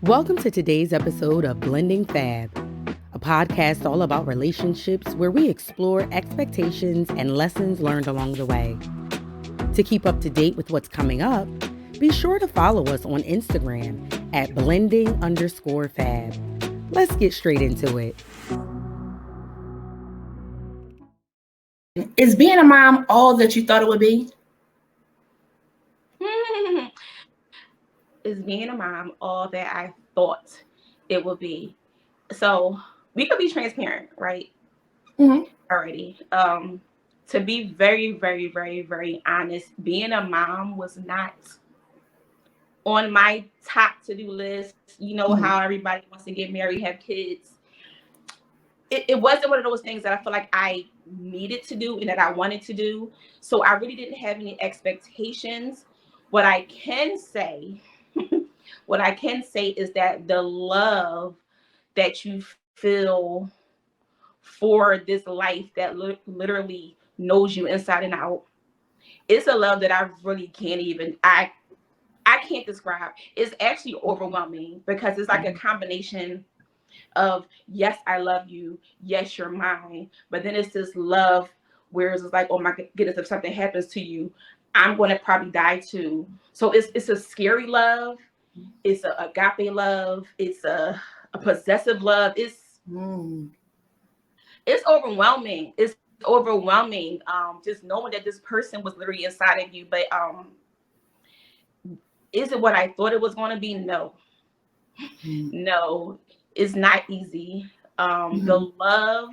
Welcome to today's episode of Blending Fab, a podcast all about relationships where we explore expectations and lessons learned along the way. To keep up to date with what's coming up, be sure to follow us on Instagram at blending_fab. Let's get straight into it. Is being a mom all that you thought it would be? Is being a mom all that I thought it would be? So we could be transparent, right? Mm-hmm. Already. To be very, very, very, very honest, being a mom was not on my top to-do list. You know how everybody wants to get married, have kids. It wasn't one of those things that I feel like I needed to do and that I wanted to do. So I really didn't have any expectations. What I can say is that the love that you feel for this life that literally knows you inside and out, it's a love that I really can't even, I can't describe. It's actually overwhelming because it's like a combination of, yes, I love you, yes, you're mine, but then it's this love where it's like, oh my goodness, if something happens to you, I'm going to probably die too. So it's a scary love, it's a agape love, it's a possessive love. It's overwhelming. It's overwhelming. Just knowing that this person was literally inside of you. But is it what I thought it was going to be? No. No, it's not easy. The love,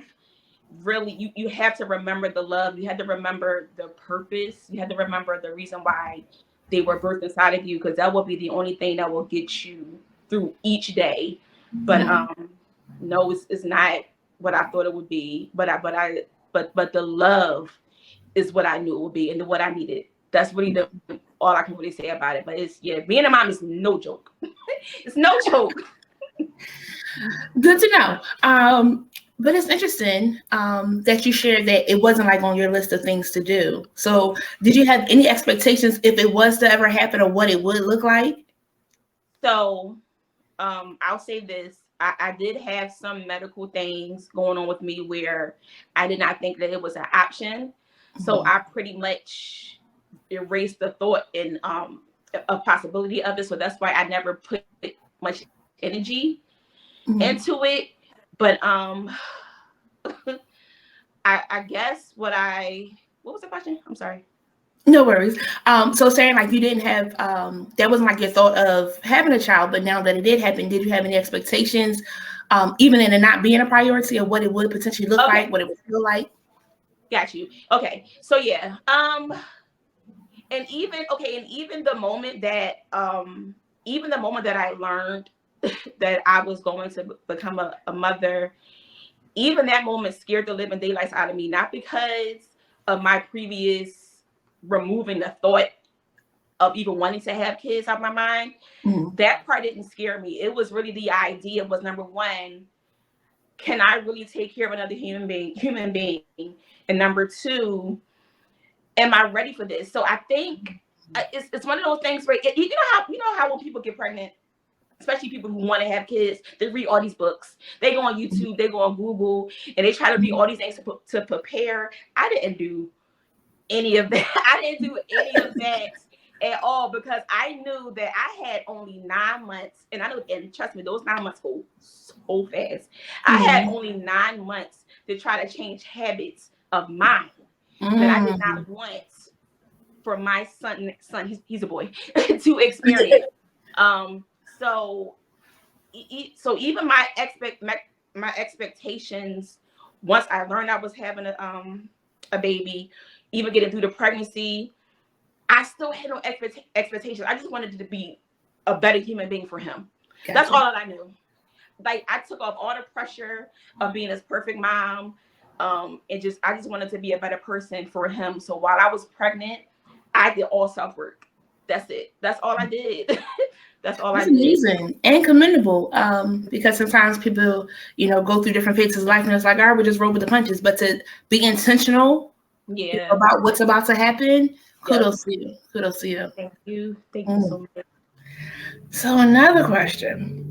really, you have to remember the love. You had to remember the purpose. You had to remember the reason why they were birthed inside of you, because that will be the only thing that will get you through each day. But no, it's not what I thought it would be. But the love is what I knew it would be and what I needed. That's really all I can really say about it. But being a mom is no joke. It's no joke. Good to know. But it's interesting that you shared that it wasn't like on your list of things to do. So did you have any expectations if it was to ever happen or what it would look like? So I'll say this. I did have some medical things going on with me where I did not think that it was an option. So I pretty much erased the thought and a possibility of it. So that's why I never put much energy into it. But I guess what was the question? I'm sorry. No worries. So saying like you didn't have that wasn't like your thought of having a child, but now that it did happen, did you have any expectations, even in it not being a priority, of what it would potentially look like, what it would feel like? Got you. Okay. So yeah. And even the moment that I learned that I was going to become a mother, even that moment scared the living daylights out of me, not because of my previous removing the thought of even wanting to have kids out of my mind. That part didn't scare me. It was really the idea was, number one, can I really take care of another human being? And number two, am I ready for this? So I think it's one of those things where you know how when people get pregnant, especially people who want to have kids, they read all these books. They go on YouTube, they go on Google, and they try to read all these things to prepare. I didn't do any of that. I didn't do any of that at all, because I knew that I had only 9 months, and trust me, those 9 months go so fast. I had only 9 months to try to change habits of mine that I did not want for my son, he's a boy, to experience. So even my expectations, once I learned I was having a baby, even getting through the pregnancy, I still had no expectations. I just wanted to be a better human being for him. Gotcha. That's all that I knew. Like, I took off all the pressure of being this perfect mom, and I just wanted to be a better person for him. So while I was pregnant, I did all self work. That's it. That's all I did. That's all I did. Amazing and commendable. Because sometimes people, go through different phases of life, and it's like, all right, we just roll with the punches. But to be intentional, about what's about to happen, kudos to you. Kudos to you. Thank you. Thank you so much. So another question.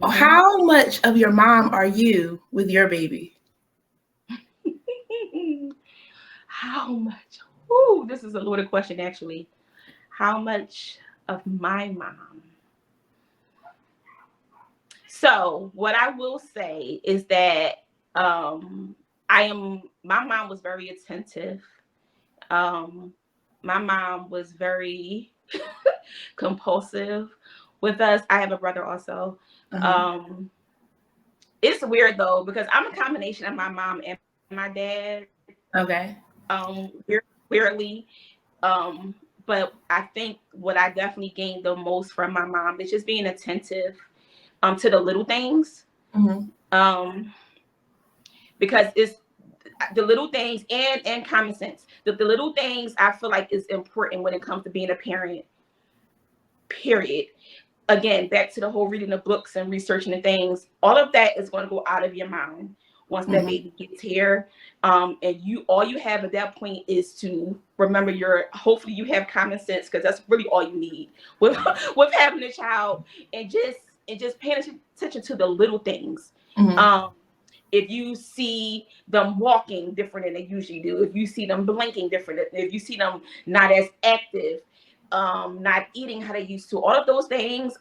Mhm. How much of your mom are you with your baby? How much? Ooh, this is a loaded question, actually. How much of my mom? So, what I will say is that my mom was very attentive. Um, my mom was very compulsive with us. I have a brother also. Um, it's weird though, because I'm a combination of my mom and my dad. Okay. Weirdly. But I think what I definitely gained the most from my mom is just being attentive to the little things. Because it's the little things and common sense. The little things I feel like is important when it comes to being a parent, period. Again, back to the whole reading of books and researching the things, all of that is going to go out of your mind once that baby gets here. And all you have at that point is to remember hopefully you have common sense, because that's really all you need with having a child, and just paying attention to the little things. If you see them walking different than they usually do, if you see them blinking different, if you see them not as active, not eating how they used to, all of those things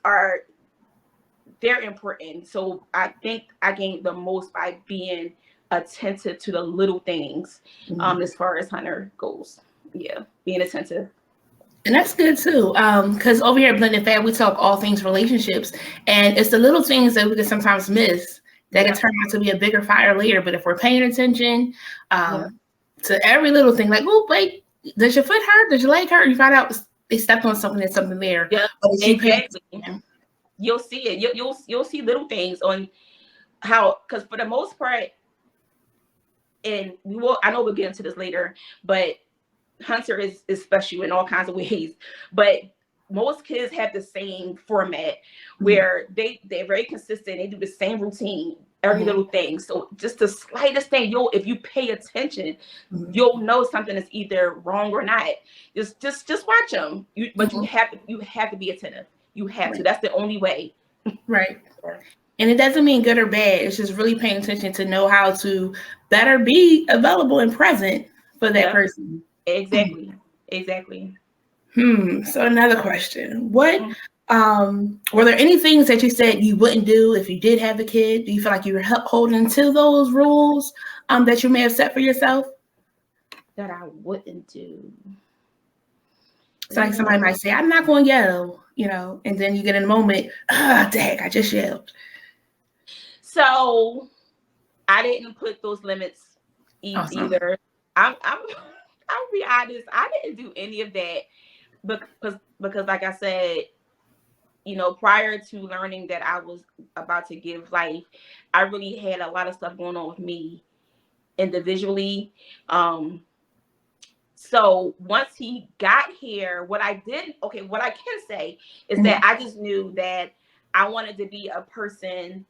they're important. So I think I gained the most by being attentive to the little things, as far as Hunter goes. Yeah, being attentive. And that's good too, because over here at Blended Fab, we talk all things relationships, and it's the little things that we can sometimes miss that can turn out to be a bigger fire later. But if we're paying attention to every little thing, like, oh, wait, does your foot hurt? Does your leg hurt? You find out they stepped on something, there's something there. Yeah, exactly. You'll see it. You'll see little things on how, because for the most part, and I know we'll get into this later, but Hunter is special in all kinds of ways. But most kids have the same format where they're very consistent. They do the same routine, every little thing. So just the slightest thing, if you pay attention, you'll know something is either wrong or not. Just watch them. But you have to be attentive. You have to. That's the only way. Right. And it doesn't mean good or bad. It's just really paying attention to know how to better be available and present for that person. Exactly. So another question. What were there any things that you said you wouldn't do if you did have a kid? Do you feel like you were holding to those rules that you may have set for yourself? That I wouldn't do. It's like somebody might say, I'm not going to yell, and then you get in a moment, dang, I just yelled. So I didn't put those limits either. I'll be honest, I didn't do any of that because like I said, prior to learning that I was about to give life, I really had a lot of stuff going on with me individually. So once he got here, what I can say is that I just knew that I wanted to be a person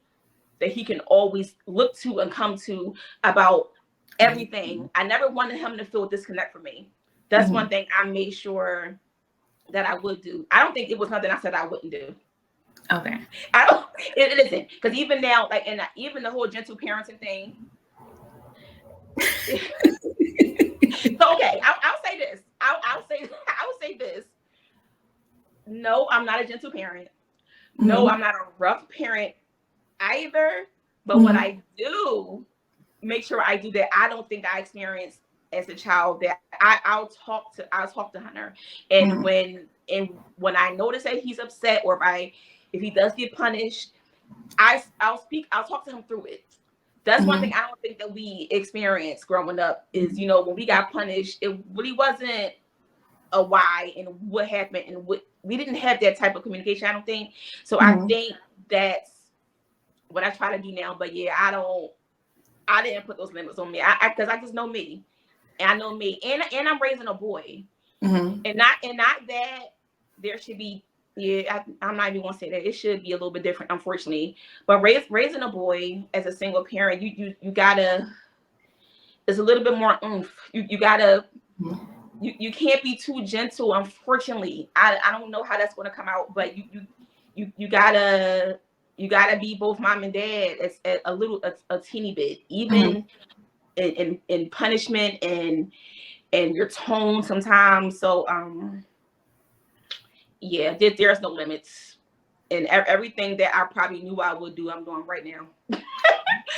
that he can always look to and come to about everything. I never wanted him to feel a disconnect from me. That's one thing I made sure that I would do. I don't think it was nothing I said I wouldn't do. Okay. It isn't, because even now, like, and even the whole gentle parenting thing. So okay, I'll say this. I'll say this. No, I'm not a gentle parent. No, I'm not a rough parent either. But what I do make sure I do that I don't think I experienced as a child, that I'll talk to Hunter, and when I notice that he's upset, or if he does get punished, I'll talk to him through it. That's one thing I don't think that we experienced growing up is, when we got punished, it really wasn't a why and what happened, and we didn't have that type of communication, I don't think. So I think that's what I try to do now. But yeah, I didn't put those limits on me, because I just know me, and I know me, and I'm raising a boy, and not that there should be. Yeah, I'm not even gonna say that. It should be a little bit different, unfortunately. But raising a boy as a single parent, you gotta. It's a little bit more oomph. You gotta. You can't be too gentle. Unfortunately, I don't know how that's gonna come out, but you you gotta be both mom and dad. It's a teeny bit, even in punishment and your tone sometimes. So yeah, there's no limits, and everything that I probably knew I would do, I'm doing right now. I'm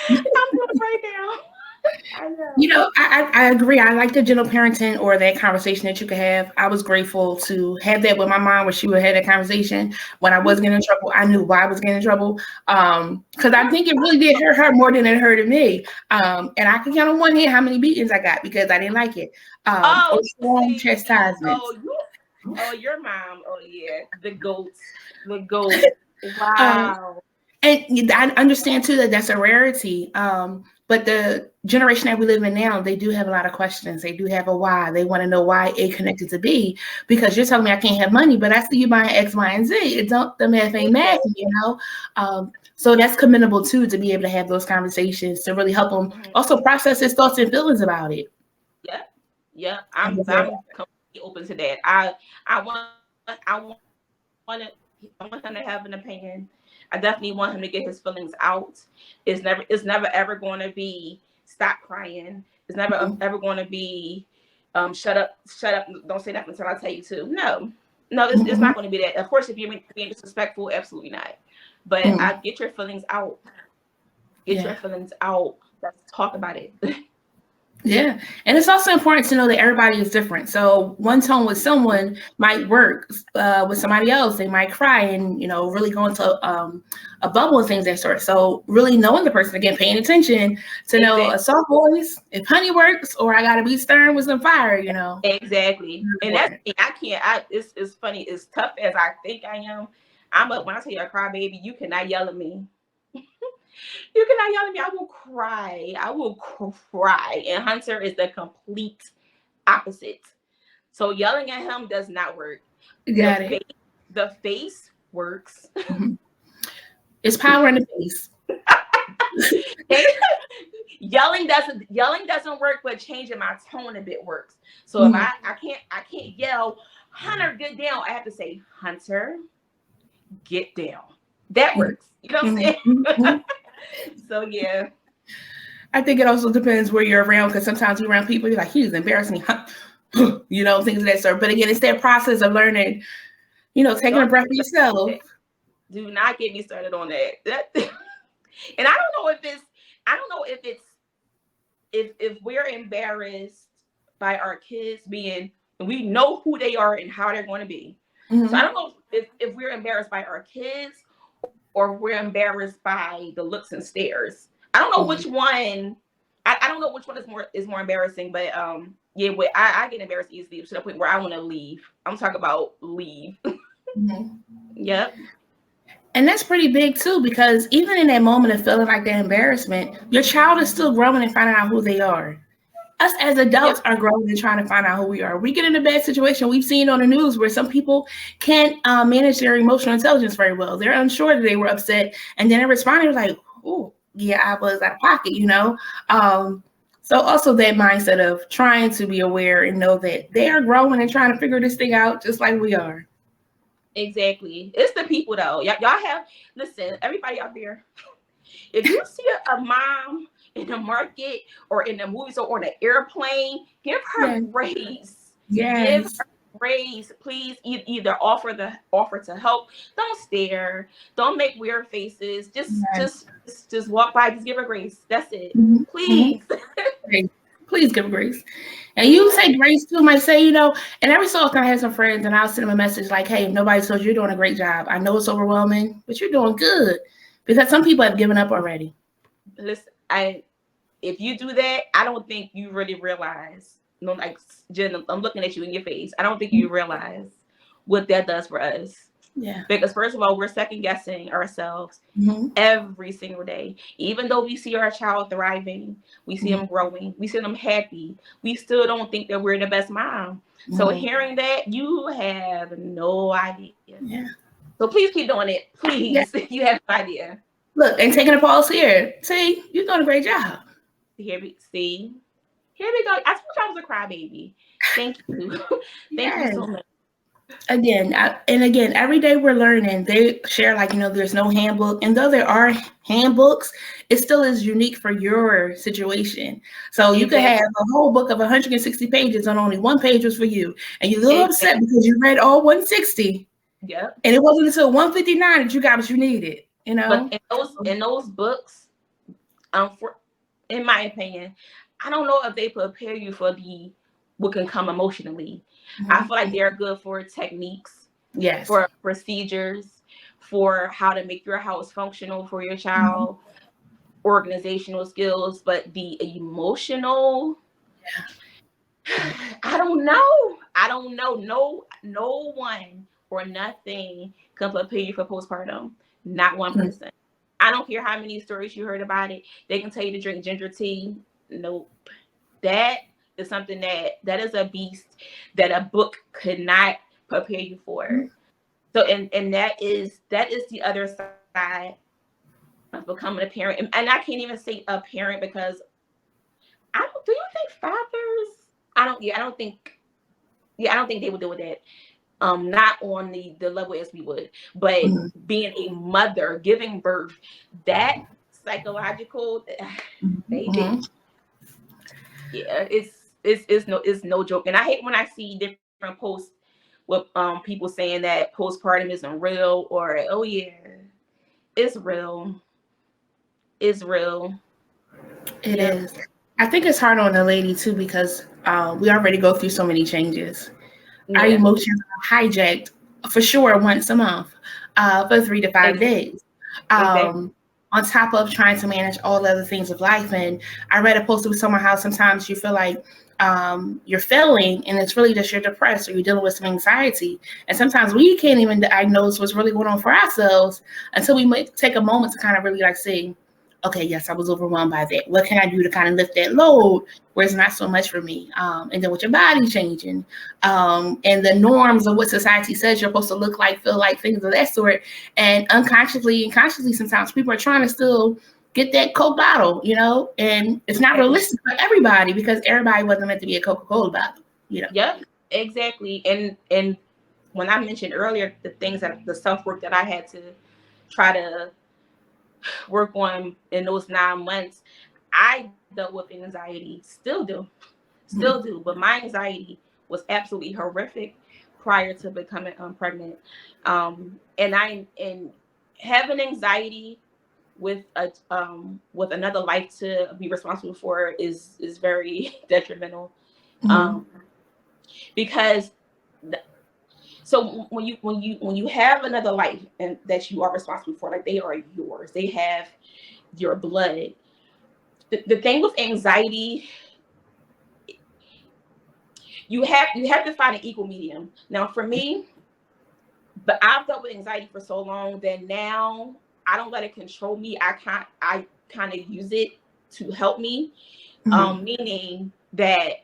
doing right now. I know. You know, I agree. I like the gentle parenting or that conversation that you could have. I was grateful to have that with my mom where she would have that conversation when I was getting in trouble. I knew why I was getting in trouble. Because I think it really did hurt her more than it hurted me. And I can count on one hand how many beatings I got because I didn't like it. Or strong chastisements. Your mom. Oh yeah, the goat. Wow. And I understand too that that's a rarity. But the generation that we live in now, they do have a lot of questions. They do have a why. They want to know why A connected to B, because you're telling me I can't have money, but I see you buying X, Y, and Z. The math ain't math, you know? So that's commendable too, to be able to have those conversations to really help them also process his thoughts and feelings about it. Yeah. I'm completely open to that. I want him to have an opinion. I definitely want him to get his feelings out. It's never ever going to be stop crying. It's never ever going to be shut up, don't say nothing until I tell you to. No, it's not going to be that. Of course, if you're being disrespectful, absolutely not. But I get your feelings out. Your feelings out. Let's talk about it. Yeah. And it's also important to know that everybody is different. So one tone with someone might work with somebody else. They might cry and, you know, really go into a bubble and things of that sort. So really knowing the person, again, paying attention to know a soft voice, if honey works, or I got to be stern with some fire, you know. Exactly. And that's, it's funny. As tough as I think I am, when I tell you a crybaby, you cannot yell at me. You cannot yell at me. I will cry. And Hunter is the complete opposite. So yelling at him does not work. The face works. It's power in the face. Yelling doesn't work, but changing my tone a bit works. So if I can't yell, Hunter, get down. I have to say, Hunter, get down. That works. You know what I'm saying? So yeah, I think it also depends where you're around, because sometimes you're around people, you're like, he's embarrassing me, you know, things of that sort. But again, it's that process of learning, you know, taking a breath for yourself. Do not get me started on that. And I don't know if we're embarrassed by our kids being, and we know who they are and how they're going to be. So I don't know if we're embarrassed by our kids, or we're embarrassed by the looks and stares. I don't know which one. I don't know which one is more embarrassing. But I get embarrassed easily to the point where I want to leave. I'm talking about leave. Yep. And that's pretty big too, because even in that moment of feeling like that embarrassment, your child is still growing and finding out who they are. Us as adults are growing and trying to find out who we are. We get in a bad situation. We've seen on the news where some people can't manage their emotional intelligence very well. They're unsure that they were upset, and then they're responding like, "Oh, yeah, I was out of pocket," you know. So also that mindset of trying to be aware and know that they are growing and trying to figure this thing out just like we are. Exactly. It's the people though. Y'all listen, everybody out there. If you see a mom in the market or in the movies or on an airplane, give her grace. Yes. Give her grace. Please either offer to help. Don't stare. Don't make weird faces. Just walk by. Just give her grace. That's it. Please. Please give her grace. And you say grace too, might say, you know, and every so often I have some friends and I'll send them a message like, hey, if nobody told you, you're doing a great job. I know it's overwhelming, but you're doing good. Because some people have given up already. Listen, if you do that, I don't think you really realize. No, like Jen, I'm looking at you in your face. I don't think you realize what that does for us. Yeah. Because first of all, we're second guessing ourselves every single day. Even though we see our child thriving, we see them growing, we see them happy, we still don't think that we're the best mom. So hearing that, you have no idea. Yeah. So please keep doing it. Please. Yeah. You have no idea. Look, and taking a pause here. See, you're doing a great job. Here we go. I told you I was a crybaby. Thank you. Thank you so much. again, every day we're learning. They share like, there's no handbook, and though there are handbooks, it still is unique for your situation. So you could have a whole book of 160 pages and only one page was for you, and you're a little upset because you read all 160. Yep. And it wasn't until 159 that you got what you needed. But in those books, in my opinion, I don't know if they prepare you for what can come emotionally. Mm-hmm. I feel like they're good for techniques, yes, for procedures, for how to make your house functional for your child, organizational skills, but the emotional, I don't know. No one or nothing can prepare you for postpartum. Not one person. I don't care how many stories you heard about it. They can tell you to drink ginger tea. Nope. That is something that is a beast that a book could not prepare you for. So and that is the other side of becoming a parent. And I can't even say a parent because do you think fathers? I don't think they would deal with that. Not on the level as we would, but being a mother, giving birth, that psychological, baby, yeah, it's no joke. And I hate when I see different posts with people saying that postpartum isn't real, or oh yeah, it's real. It's real. It is. I think it's hard on the lady too because we already go through so many changes. Our emotions are hijacked for sure once a month for 3 to 5 days. On top of trying to manage all the other things of life. And I read a post that was talking about how sometimes you feel like you're failing and it's really just you're depressed or you're dealing with some anxiety. And sometimes we can't even diagnose what's really going on for ourselves until we might take a moment to kind of really like say, okay, yes, I was overwhelmed by that. What can I do to kind of lift that load where it's not so much for me? And then with your body changing and the norms of what society says you're supposed to look like, feel like, things of that sort. And unconsciously and consciously, sometimes people are trying to still get that Coke bottle, and it's not realistic for everybody because everybody wasn't meant to be a Coca-Cola bottle, Yep, exactly. And when I mentioned earlier, the self-work that I had to try to work on in those 9 months, I dealt with anxiety, still do, but my anxiety was absolutely horrific prior to becoming pregnant. And having anxiety with another life to be responsible for is very detrimental. Because so when you have another life and that you are responsible for, like they are yours, they have your blood. The thing with anxiety, you have to find an equal medium. Now for me, but I've dealt with anxiety for so long that now I don't let it control me. I kind of use it to help me, meaning that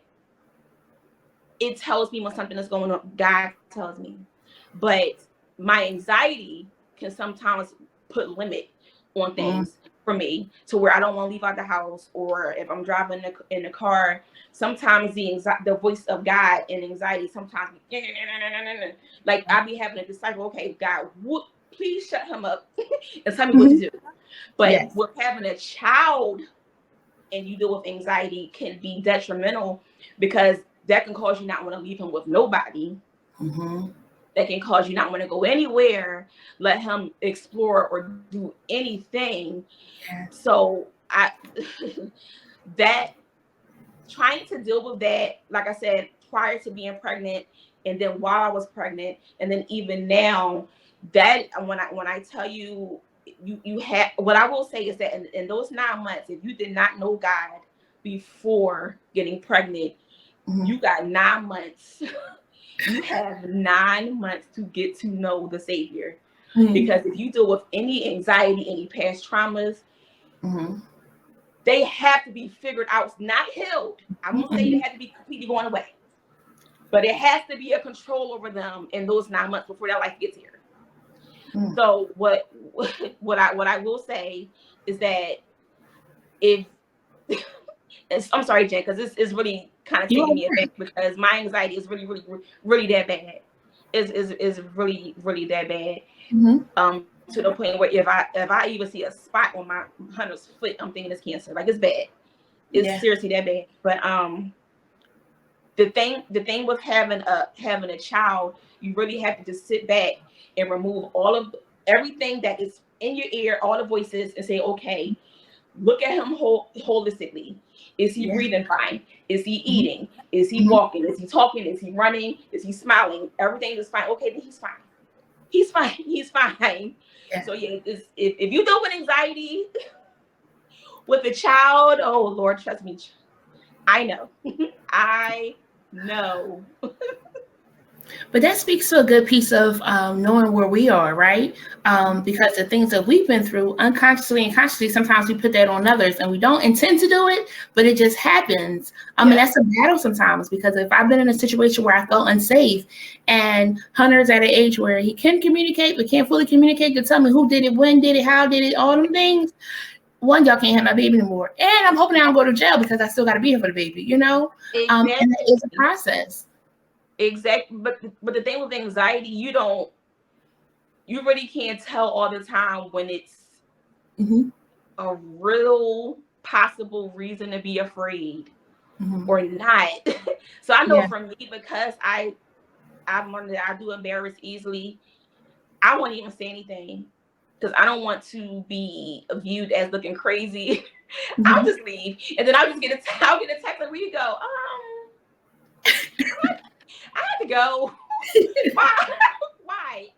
it tells me when something is going on. God tells me, but my anxiety can sometimes put limit on things for me to where I don't want to leave out the house, or if I'm driving in the car, sometimes the voice of God and anxiety sometimes like I be having to decipher, okay, God, please shut him up and tell me what to do. But with having a child and you deal with anxiety can be detrimental because that can cause you not want to leave him with nobody. That can cause you not want to go anywhere, let him explore or do anything. So that trying to deal with that, like I said, prior to being pregnant, and then while I was pregnant, and then even now, that when I tell you, you have, what I will say is that in those 9 months, if you did not know God before getting pregnant, you got 9 months. You have 9 months to get to know the Savior. Because if you deal with any anxiety, any past traumas, they have to be figured out, not healed. I won't say they have to be completely going away, but it has to be a control over them in those 9 months before that life gets here. So what I will say is that if I'm sorry, Jen, because it's really kind of taking me aback because my anxiety is really, really, really that bad. is really, really that bad. Mm-hmm. To the point where if I even see a spot on my hunter's foot, I'm thinking it's cancer. Like, it's bad. It's seriously that bad. But the thing with having a child, you really have to just sit back and remove all of everything that is in your ear, all the voices, and say, okay, look at him holistically. Is he breathing fine? Is he eating? Is he walking? Is he talking? Is he running? Is he smiling? Everything is fine. Okay, then he's fine. He's fine. He's fine. Yeah. So yeah, if you deal with anxiety with a child, oh Lord, trust me, I know. I know. But that speaks to a good piece of knowing where we are, right? Because the things that we've been through unconsciously and consciously, sometimes we put that on others and we don't intend to do it, but it just happens. And that's a battle sometimes, because if I've been in a situation where I felt unsafe and Hunter's at an age where he can communicate, but can't fully communicate to tell me who did it, when did it, how did it, all them things. One, y'all can't have my baby anymore. And I'm hoping I don't go to jail because I still got to be here for the baby, you know? Exactly. And that is a process. Exactly. But the thing with anxiety, you really can't tell all the time when it's a real possible reason to be afraid or not. So I know for me, because I'm one that I do embarrass easily, I won't even say anything because I don't want to be viewed as looking crazy. I'll just leave, and then I'll get a text like, where you go? I had to go. Why?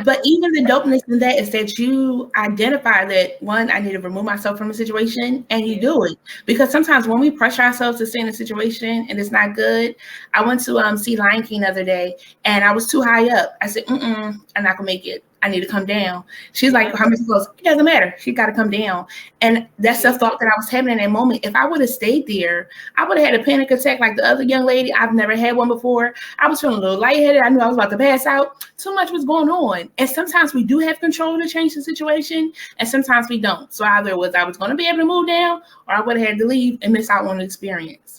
But even the dopeness in that is that you identify that, one, I need to remove myself from a situation, and you do it. Because sometimes when we pressure ourselves to stay in a situation and it's not good. I went to see Lion King the other day, and I was too high up. I said, I'm not gonna make it. I need to come down. She's like, how much close? It doesn't matter. She got to come down. And that's the thought that I was having in that moment. If I would have stayed there, I would have had a panic attack like the other young lady. I've never had one before. I was feeling a little lightheaded. I knew I was about to pass out. Too much was going on. And sometimes we do have control to change the situation, and sometimes we don't. So either I was going to be able to move down, or I would have had to leave and miss out on the experience.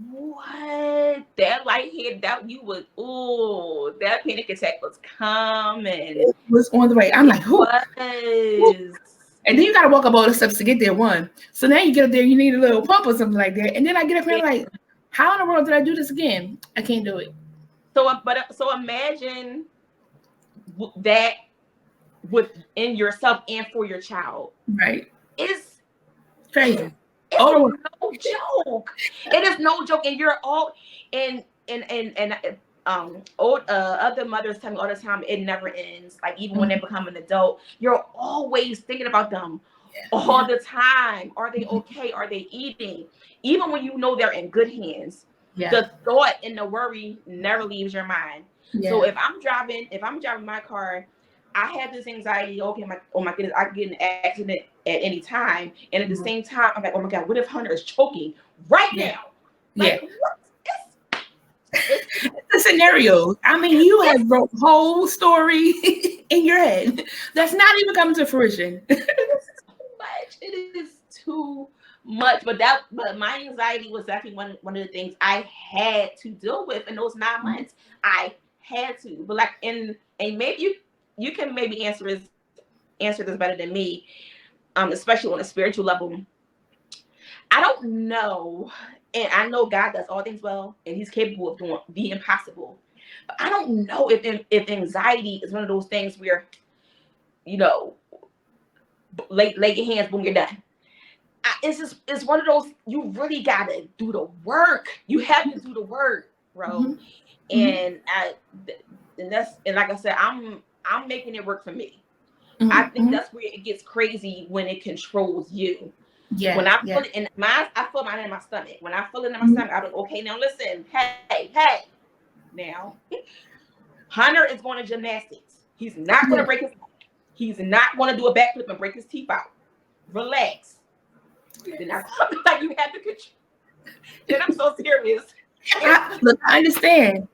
What? That lightheaded, that panic attack was coming. It was on the way. I'm like, who? And then you got to walk up all the steps to get there, one. So now you get up there, you need a little pump or something like that. And then I get up here like, how in the world did I do this again? I can't do it. So imagine that within yourself and for your child. Right. It's crazy. It's no joke. It is no joke. And you're all other mothers tell me all the time, it never ends. Like, even when they become an adult, you're always thinking about them all the time. Are they okay? Are they eating? Even when you know they're in good hands, the thought and the worry never leaves your mind. So if I'm driving my car, I have this anxiety. Okay, oh my goodness, I could get in an accident at any time. And at the same time, I'm like, oh my God, what if Hunter is choking right now? Like, what? It's the scenario. I mean, you have wrote whole story in your head that's not even coming to fruition. It is too much. But my anxiety was definitely one of the things I had to deal with in those 9 months. I had to. But like, and maybe you can maybe answer this better than me, especially on a spiritual level. I don't know, and I know God does all things well, and He's capable of doing the impossible. But I don't know if anxiety is one of those things where, lay your hands, boom, you're done. It's one of those, you really gotta do the work. You have to do the work, bro. And like I said, I'm making it work for me. I think that's where it gets crazy, when it controls you. Yeah. When I feel it in I feel mine in my stomach. When I feel it in my stomach, I'm like, okay, now listen, hey, now Hunter is going to gymnastics. He's not going to break his neck. He's not going to do a backflip and break his teeth out. Relax. Then like, you have to control. Then I'm so serious. Look, I understand.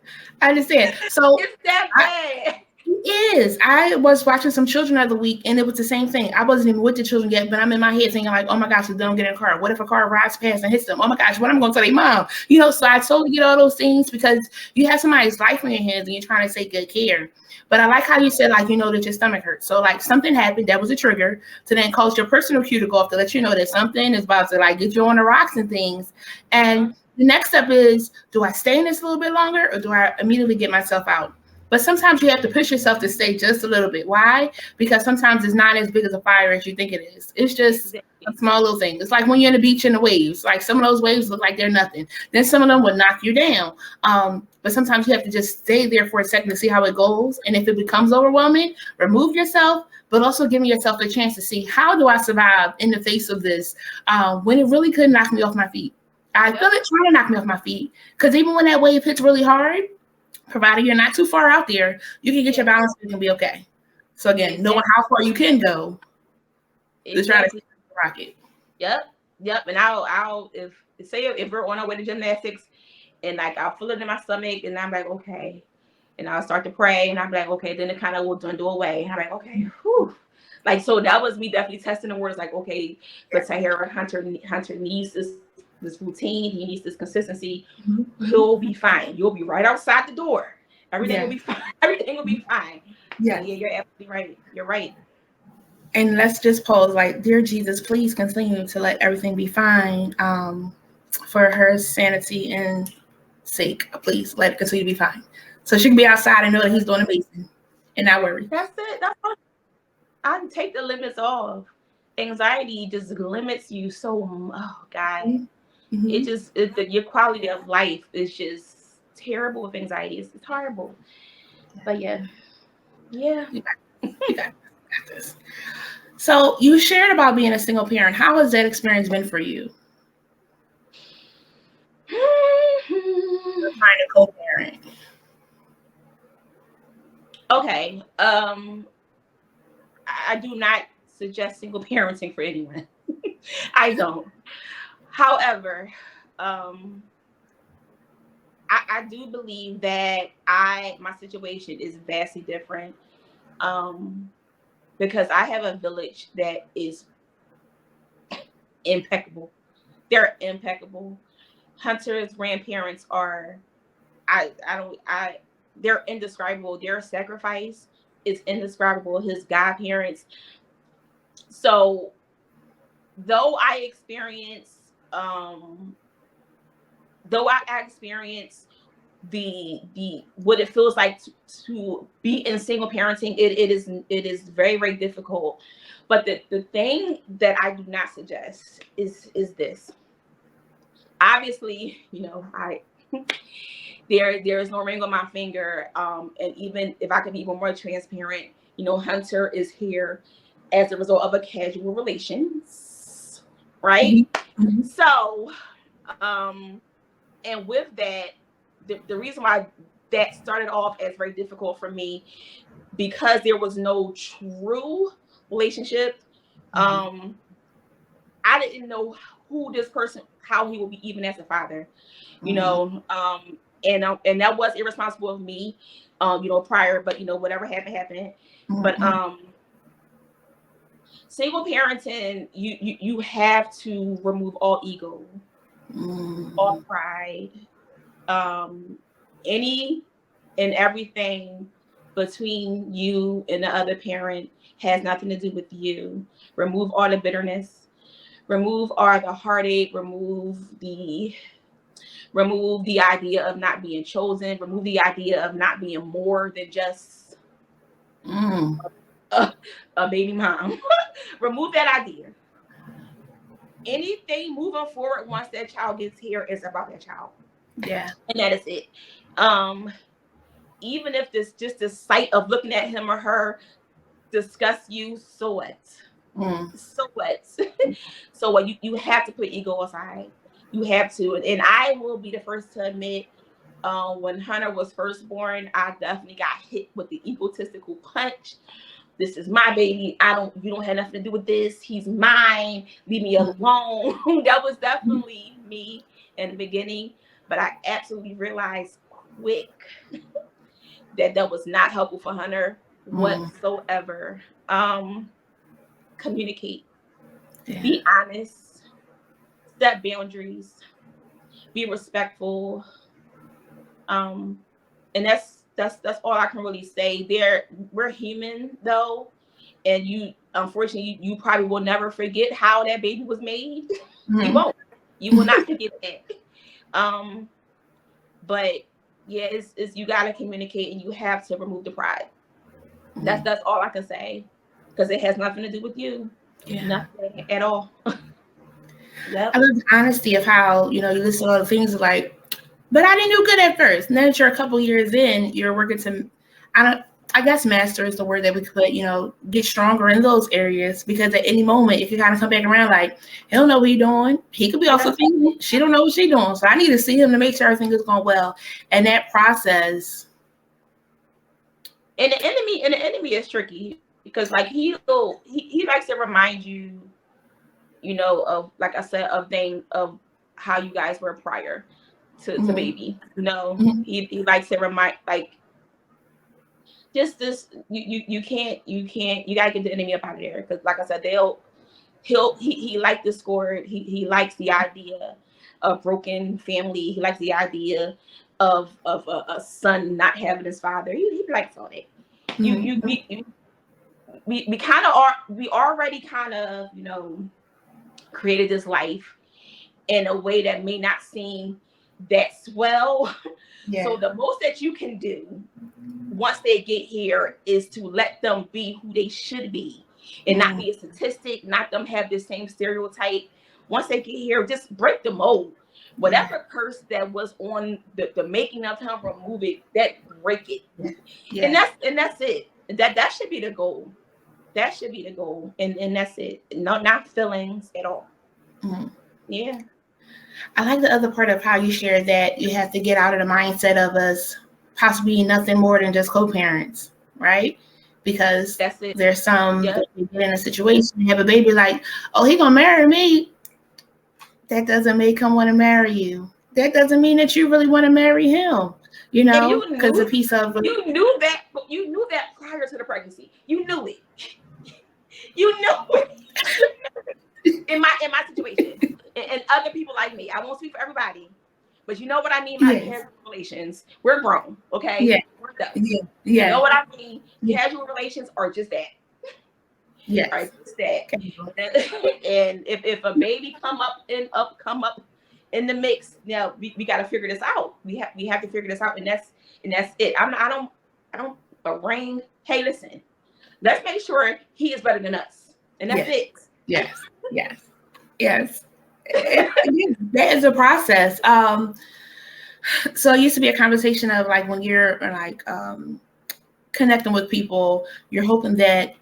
So it's that bad. He is. I was watching some children the other week, and it was the same thing. I wasn't even with the children yet, but I'm in my head thinking like, oh my gosh, if they don't get in a car, what if a car rides past and hits them? Oh my gosh, what am I going to tell their mom? You know, so I totally get all those things because you have somebody's life in your hands and you're trying to take good care. But I like how you said, like, you know, that your stomach hurts. So like something happened that was a trigger to then cause your personal cue to go off to let you know that something is about to like get you on the rocks and things. And the next step is, do I stay in this a little bit longer or do I immediately get myself out? But sometimes you have to push yourself to stay just a little bit. Why? Because sometimes it's not as big as a fire as you think it is. It's just a small little thing. It's like when you're on the beach in the waves. Like some of those waves look like they're nothing. Then some of them will knock you down. But sometimes you have to just stay there for a second to see how it goes. And if it becomes overwhelming, remove yourself, but also giving yourself a chance to see, how do I survive in the face of this when it really could knock me off my feet? I feel it trying to knock me off my feet. Because even when that wave hits really hard, provided you're not too far out there, you can get your balance and you can be okay. So again, knowing how far you can go to try to see the rocket. Yep. And I'll if we're on our way to gymnastics and like I'll feel it in my stomach and I'm like, okay. And I'll start to pray and I'm like, okay, then it kind of will dwindle away. And I'm like, okay, whew. Like, so that was me definitely testing the words, like, okay, but Tahira, Hunter needs this routine, he needs this consistency. He'll be fine. You'll be right outside the door. Everything will be fine. Everything will be fine. Yeah, you're absolutely right. You're right. And let's just pause like, dear Jesus, please continue to let everything be fine for her sanity and sake. Please let it continue to be fine. So she can be outside and know that he's doing amazing and not worry. That's it. That's all. I take the limits off. Anxiety just limits you so, oh God. Mm-hmm. It just, your quality of life is just terrible with anxiety. It's horrible. But yeah. You got this. So you shared about being a single parent. How has that experience been for you? Trying to co-parent. Okay. I do not suggest single parenting for anyone. I don't. However, I do believe that my situation is vastly different because I have a village that is impeccable. They're impeccable. Hunter's grandparents are, they're indescribable. Their sacrifice is indescribable. His godparents. So, though I experience the what it feels like to be in single parenting, it is very, very difficult. But the thing that I do not suggest is this. Obviously, you know, there is no ring on my finger. And even if I can be even more transparent, you know, Hunter is here as a result of a casual relations, right? Mm-hmm. So, and with that, the reason why that started off as very difficult for me, because there was no true relationship. I didn't know who this person, how he would be even as a father, you know, and that was irresponsible of me, you know, prior, but you know, whatever happened. But single parenting, you have to remove all ego, all pride, any and everything between you and the other parent has nothing to do with you. Remove all the bitterness, remove all the heartache, remove the idea of not being chosen, remove the idea of not being more than just a baby mom. Remove that idea. Anything moving forward once that child gets here is about that child. Yeah. And that is it. Even if this just the sight of looking at him or her disgusts you, so what? So what? So what? You have to put ego aside. You have to. And I will be the first to admit, when Hunter was first born, I definitely got hit with the egotistical punch. This is my baby. You don't have nothing to do with this. He's mine. Leave me alone. That was definitely me in the beginning. But I absolutely realized quick that was not helpful for Hunter whatsoever. Communicate, be honest, set boundaries, be respectful. And that's all I can really say. We're human though, and you unfortunately you probably will never forget how that baby was made. You won't. You will not forget that. But yeah, it's you gotta communicate and you have to remove the pride. That's all I can say, because it has nothing to do with you. Nothing at all. Yep. I love the honesty of how, you listen to all the things like, but I didn't do good at first. Now that you're a couple years in, you're working to, I guess master is the word that we could put, get stronger in those areas, because at any moment, if you kind of come back around like, he don't know what he's doing. He could be also thinking, she don't know what she's doing. So I need to see him to make sure everything is going well. And that process. And the enemy is tricky, because like he likes to remind you, of, like I said, of how you guys were prior to baby. He likes to remind, like, just this, you gotta get the enemy up out of there, because like I said, he likes discord. He likes the idea of broken family. He likes the idea of a son not having his father. He likes all that. We kind of are. We already kind of created this life in a way that may not seem that swell. Yeah. So the most that you can do once they get here is to let them be who they should be, and not be a statistic, not them have the same stereotype. Once they get here, just break the mold. Whatever curse that was on the making of him, remove it. Break it. Yeah. And that's it. That should be the goal. That should be the goal. And that's it. Not feelings at all. Yeah. I like the other part of how you shared that you have to get out of the mindset of us possibly nothing more than just co-parents, right? Because there's some that get in a situation, have a baby like, oh, he gonna marry me. That doesn't make him want to marry you. That doesn't mean that you really want to marry him, because a piece of you knew that prior to the pregnancy. You knew it. You know it. in my situation, and other people like me. I won't speak for everybody, but you know what I mean by casual relations. We're grown, okay? Yeah. We're done. You know what I mean? Casual relations are just that. Yeah. Are just that. And if a baby come up in the mix, now we got to figure this out. We have to figure this out, and that's it. I don't arrange. Hey, listen, let's make sure he is better than us, and that's it. Yes. That is a process. So it used to be a conversation of like, when you're like connecting with people, you're hoping that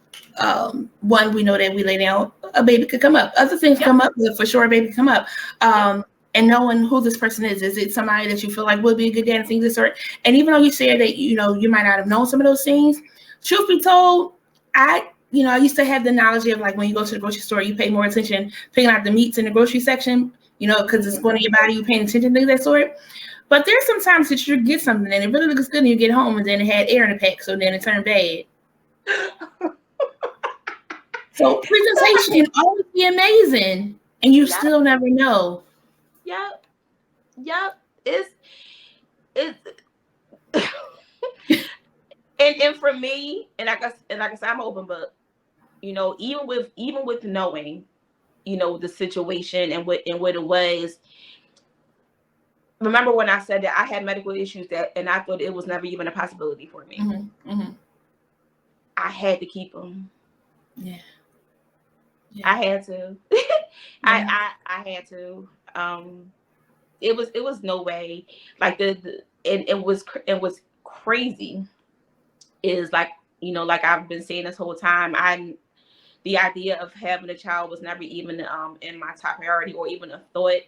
one, we know that we lay down, a baby could come up. Other things come up, but for sure a baby come up. And knowing who this person is it somebody that you feel like would be a good dad and things of this sort? And even though you said that you might not have known some of those things, truth be told, I used to have the analogy of like, when you go to the grocery store, you pay more attention picking out the meats in the grocery section, because it's going to your body, you paying attention, things of that sort. But there's sometimes that you get something and it really looks good and you get home and then it had air in the pack, so then it turned bad. So presentation can always be amazing, and you still never know. Yep. It's and for me, and like I said, I'm open book. Even with knowing, the situation and what it was. Remember when I said that I had medical issues and I thought it was never even a possibility for me. I had to keep them. Yeah. I had to. I had to. It was no way. Like it was crazy. Is like, like I've been saying this whole time, the idea of having a child was never even in my top priority or even a thought.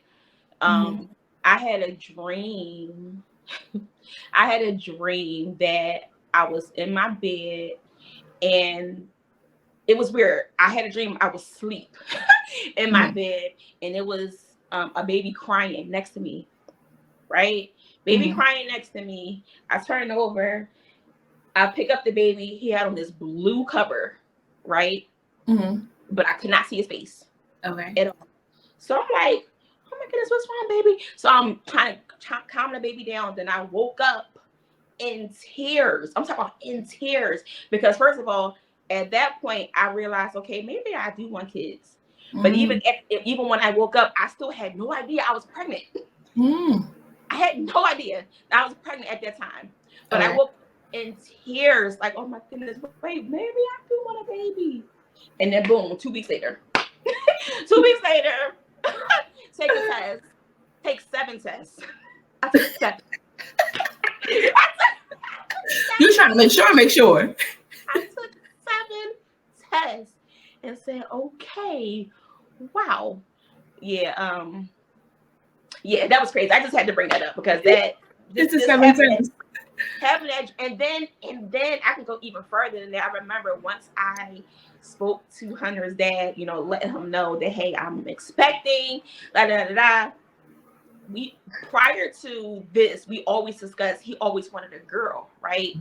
I had a dream. I had a dream that I was in my bed, and it was weird. I had a dream I was asleep in my bed, and it was a baby crying next to me, right? Baby crying next to me. I turned over, I pick up the baby. He had on this blue cover, right? Mm-hmm. But I could not see his face. Okay. At all. So I'm like, oh my goodness, what's wrong, baby? So I'm trying to calm the baby down. Then I woke up in tears. I'm talking about in tears. Because first of all, at that point, I realized, okay, maybe I do want kids. But even when I woke up, I still had no idea I was pregnant. I had no idea I was pregnant at that time. But I woke up in tears, like, oh my goodness, wait, maybe I do want a baby. And then boom, 2 weeks later. 2 weeks later, take a test. Take 7 tests. I took 7. You're trying to make sure. I took 7 tests and said, okay, wow. Yeah, yeah, that was crazy. I just had to bring that up because this is 7 tests. Having that, and then I can go even further than that. I remember once I spoke to Hunter's dad, letting him know that, hey, I'm expecting, We prior to this, we always discussed he always wanted a girl, right?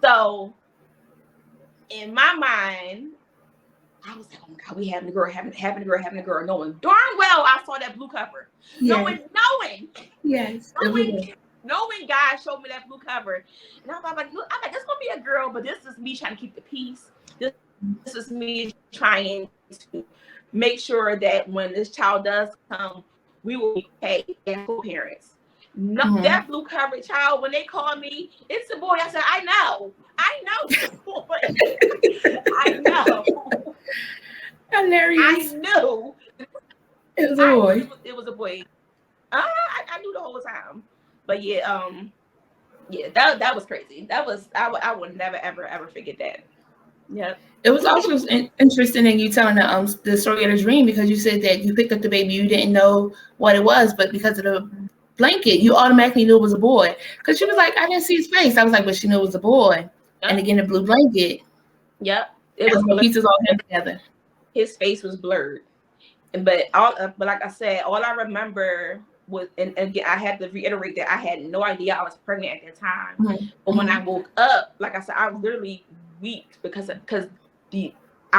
So in my mind, I was like, oh my God, we having a girl, having a girl, knowing darn well I saw that blue cover. Yes. Knowing God showed me that blue cover. And I'm like, look, this gonna be a girl, but this is me trying to keep the peace. This is me trying to make sure that when this child does come, we will be okay as co-parents. No, that blue cover child, when they call me, it's a boy. I said, I know it's a boy. I know. Hilarious. I knew. It was a boy. It was a boy. I knew the whole time. But yeah, that was crazy. That was I would never ever forget that. Yeah. It was also interesting in you telling the story of the dream, because you said that you picked up the baby, you didn't know what it was, but because of the blanket, you automatically knew it was a boy. Because she was like, I didn't see his face. I was like, but she knew it was a boy. Yep. And again, the blue blanket. Yep. It was pieces all came together. His face was blurred, but like I said, all I remember was, and again, I had to reiterate that I had no idea I was pregnant at that time. Mm-hmm. But when I woke up, like I said, I was literally weak because I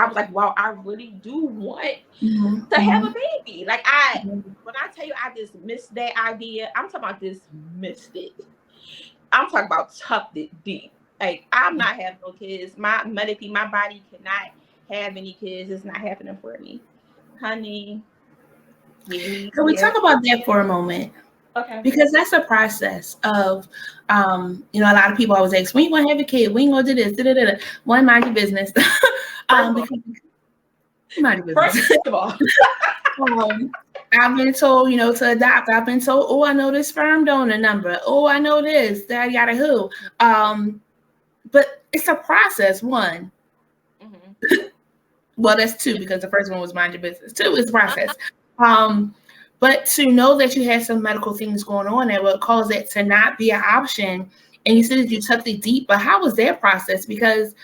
was like, wow, I really do want to have a baby. Like when I tell you I just missed that idea, I'm talking about just missed it. I'm talking about tucked it deep. Like, I'm not having no kids. Medically, my body cannot have any kids. It's not happening for me, honey. Yeah. Can we talk about that for a moment? Okay. Because that's a process of, a lot of people always ask, when you going to have a kid? When you going to do this? One, mind your business. Mind your business. First of all. I've been told, to adopt. I've been told, oh, I know this sperm donor number. Oh, I know this, that, yada, who. But it's a process, one. Mm-hmm. Well, that's 2, because the first one was mind your business. 2 is process. But to know that you had some medical things going on that would cause it to not be an option. And you said that you tucked it deep, but how was that process? Because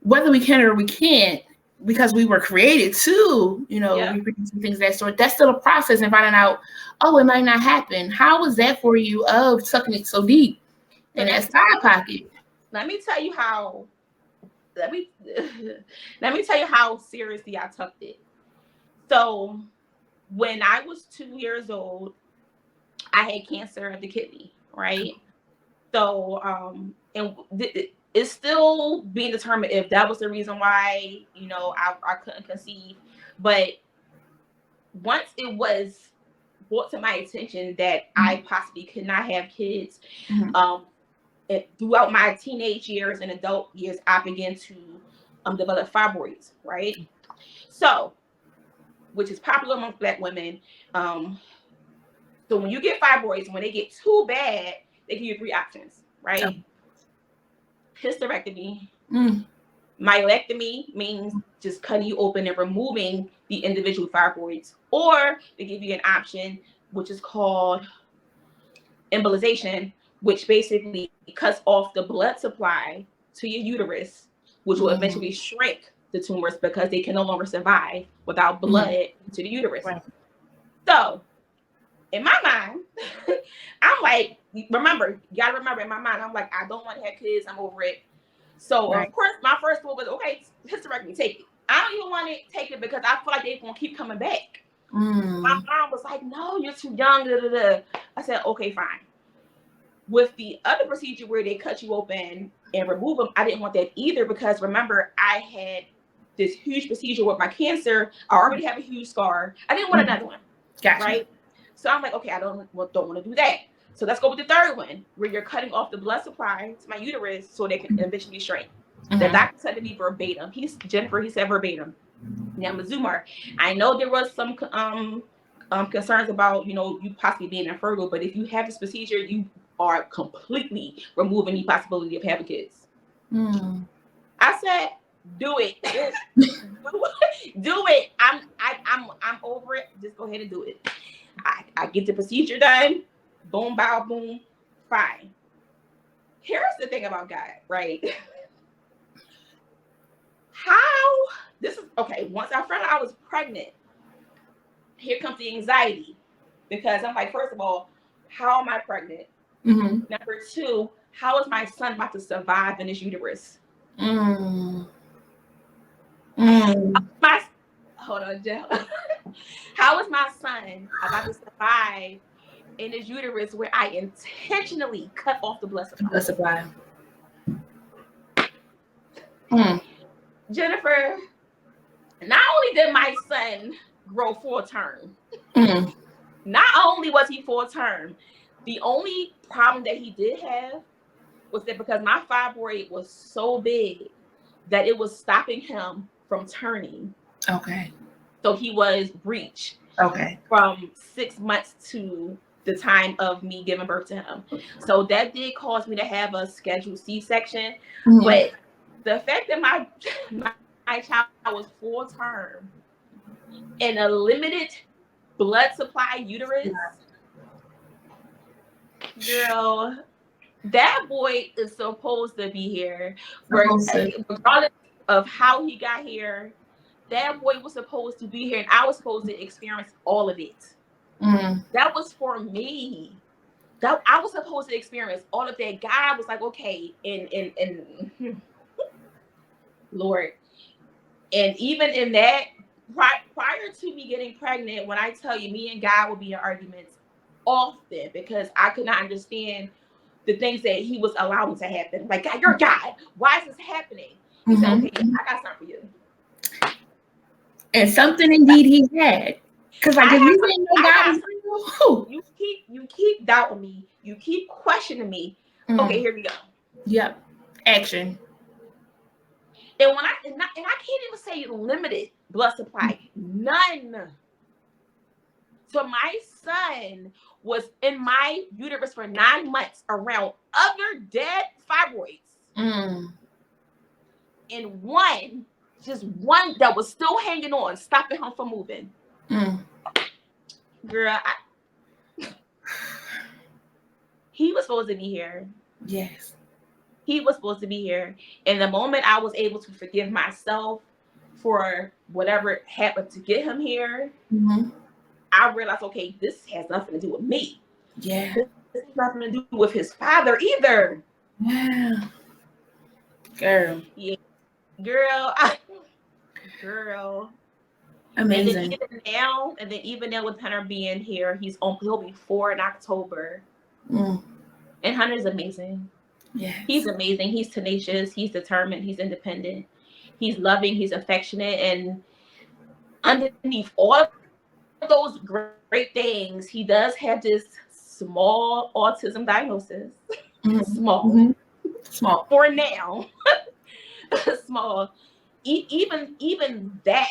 whether we can or we can't, because we were created to, reproducing things of that sort, that's still a process, and finding out, oh, it might not happen. How was that for you of tucking it so deep in that side pocket? Let me tell you how. Let me tell you how seriously I tucked it. So when I was 2 years old, I had cancer of the kidney, right? So and it's still being determined if that was the reason why, I couldn't conceive. But once it was brought to my attention that I possibly could not have kids, throughout my teenage years and adult years, I began to develop fibroids, right? So, which is popular among Black women. So when you get fibroids, when they get too bad, they give you 3 options, right? Hysterectomy. Myectomy means just cutting you open and removing the individual fibroids, or they give you an option which is called embolization, which basically cuts off the blood supply to your uterus, which will eventually shrink the tumors because they can no longer survive without blood to the uterus. Right. So in my mind, I'm like, remember, you gotta remember, in my mind, I'm like, I don't want to have kids. I'm over it. So Right. of course, my first thought was, okay, hysterectomy, take it. I don't even want to take it because I feel like they're gonna keep coming back. My mom was like, no, you're too young. Da, da, da. I said, okay, fine. With the other procedure where they cut you open and remove them, I didn't want that either because remember, I had this huge procedure with my cancer. I already have a huge scar. I didn't want another one. Gotcha. Right? So I'm like, okay, I don't want to do that. So let's go with the third one, where you're cutting off the blood supply to my uterus so they can eventually shrink. The doctor said to me verbatim. Jennifer, he said verbatim. Now, Zumar, I know there was some concerns about, you possibly being infertile, but if you have this procedure, you are completely removing the possibility of having kids. I said, do it. Do it. I'm over it. Just go ahead and do it. I get the procedure done. Boom, bow, boom. Fine. Here's the thing about God, right? Once I found out I was pregnant, here comes the anxiety. Because I'm like, first of all, how am I pregnant? Number two, how is my son about to survive in his uterus? Hold on, Jill. How is my son about to survive in his uterus where I intentionally cut off the blood supply? Jennifer, not only did my son grow full term, not only was he full term, the only problem that he did have was that because my fibroid was so big that it was stopping him from turning. Okay. So he was breech. Okay. From 6 months to the time of me giving birth to him. So that did cause me to have a scheduled C-section. But the fact that my child was full term and a limited blood supply uterus, girl, that boy is supposed to be here. Regardless of how he got here, that boy was supposed to be here and I was supposed to experience all of it. That was for me. That I was supposed to experience all of that. God was like, okay, and Lord. And even in that, prior to me getting pregnant, when I tell you, me and God would be in arguments often because I could not understand the things that he was allowing to happen. Like, God, you're God. Why is this happening? He said, okay, I got something for you. And something indeed he had. Because like, if you didn't know God was real, you keep doubting me. You keep questioning me. Okay, here we go. Yep. Action. And when I can't even say limited blood supply, none. So my son was in my uterus for 9 months around other dead fibroids. And just one that was still hanging on, stopping him from moving. Girl, he was supposed to be here. Yes. He was supposed to be here. And the moment I was able to forgive myself for whatever happened to get him here, I realized, okay, this has nothing to do with me. Yeah. This has nothing to do with his father either. Yeah. Girl. Yeah. Girl. Amazing. And then even now with Hunter being here, he'll be 4 in October. And Hunter's amazing. Yeah. He's amazing. He's tenacious. He's determined. He's independent. He's loving. He's affectionate. And underneath all of those great things, he does have this small autism diagnosis. Small. Small. For now. Small. Even that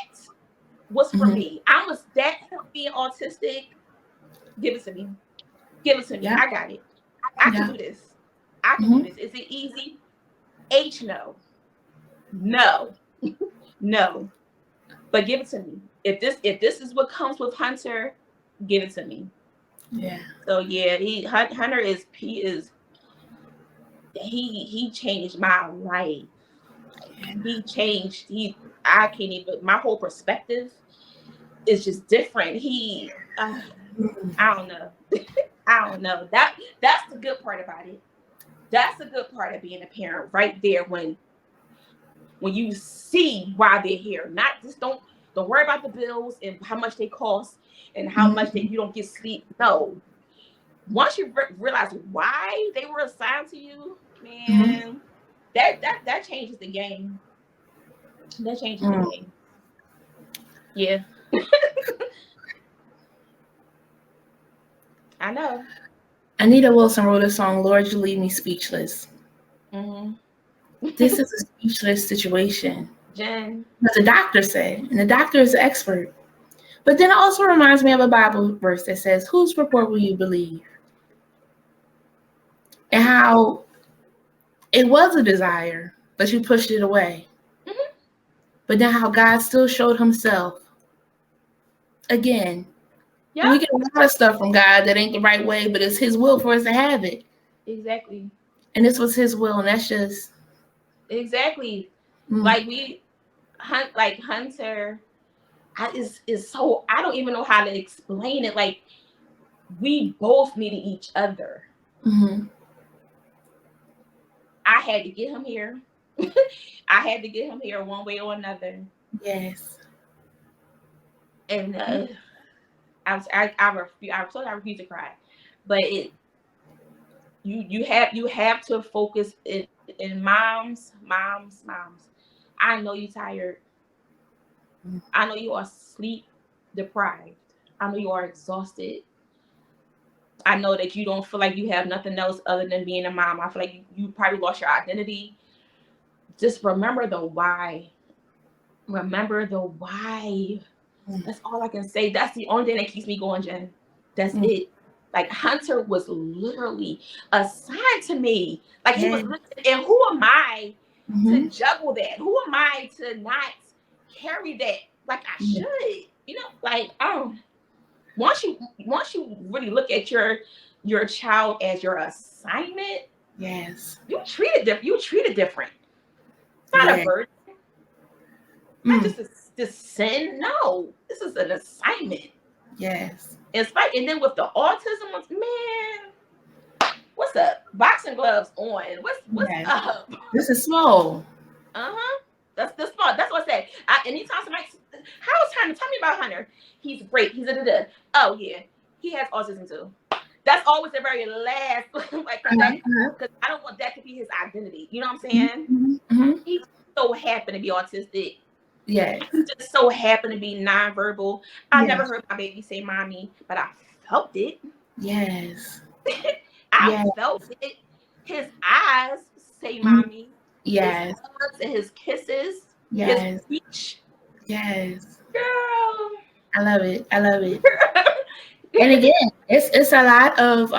was for me. I was that being autistic. Give it to me. Give it to me. Yeah. I got it. I can do this. I can do this. Is it easy? No. No. But give it to me. If this is what comes with Hunter, give it to me. Yeah. So yeah, Hunter he changed my life. Yeah. I can't even, my whole perspective is just different. I don't know. I don't know. That's the good part about it. That's the good part of being a parent right there when you see why they're here. Not just don't worry about the bills and how much they cost and how much that you don't get sleep. No. Once you realize why they were assigned to you, man, that changes the game. That changes the game. Yeah. I know. Anita Wilson wrote a song, Lord, You Leave Me Speechless. This is a speechless situation. Jen. What the doctor said, and the doctor is an expert. But then it also reminds me of a Bible verse that says, whose report will you believe? And how it was a desire, but you pushed it away. But then how God still showed himself again. Yeah. We get a lot of stuff from God that ain't the right way, but it's his will for us to have it. Exactly. And this was his will, and that's just exactly. Like Hunter is so, I don't even know how to explain it. Like, we both needed each other. I had to get him here. I had to get him here one way or another. Yes. And I refuse to cry. But you have to focus in moms. I know you're tired. I know you are sleep deprived. I know you are exhausted. I know that you don't feel like you have nothing else other than being a mom. I feel like you probably lost your identity. Just remember the why. Remember the why. That's all I can say. That's the only thing that keeps me going, Jen. That's it. Like, Hunter was literally assigned to me. Like, he was, and who am I to juggle that? Who am I to not carry that like I should? You know, like, once you really look at your child as your assignment, you treat it different. It's not a burden. Not just a sin. No, this is an assignment. Yes. And then with the autism ones, man, what's up? Boxing gloves on. What's up? This is small. That's small. That's what I said. Anytime somebody, how's Hunter? Tell me about Hunter. He's great. He's a oh yeah, he has autism too. That's always the very last, like, because I don't want that to be his identity. You know what I'm saying? He so happened to be autistic. Yeah. He just so happened to be nonverbal. I never heard my baby say mommy, but I felt it. Yes. I felt it. His eyes say mommy. Yes. His hugs and his kisses. Yes. His speech. Yes. Girl. I love it. And again, it's a lot of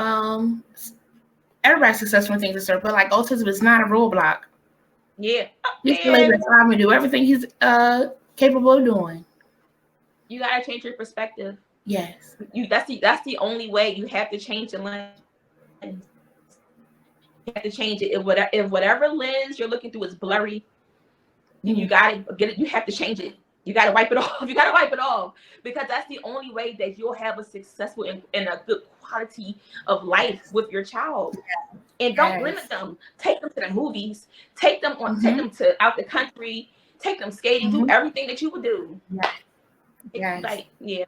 everybody's successful in things to serve, but like autism is not a roadblock. Yeah. He's able to do everything he's capable of doing. You gotta change your perspective. Yes. That's the only way. You have to change the lens. You have to change it. If whatever lens you're looking through is blurry, you gotta get it. You have to change it. You gotta wipe it off. You gotta wipe it off, because that's the only way that you'll have a successful and a good quality of life with your child. And don't limit them. Take them to the movies. Take them to out the country. Take them skating. Do everything that you would do. Like, yeah.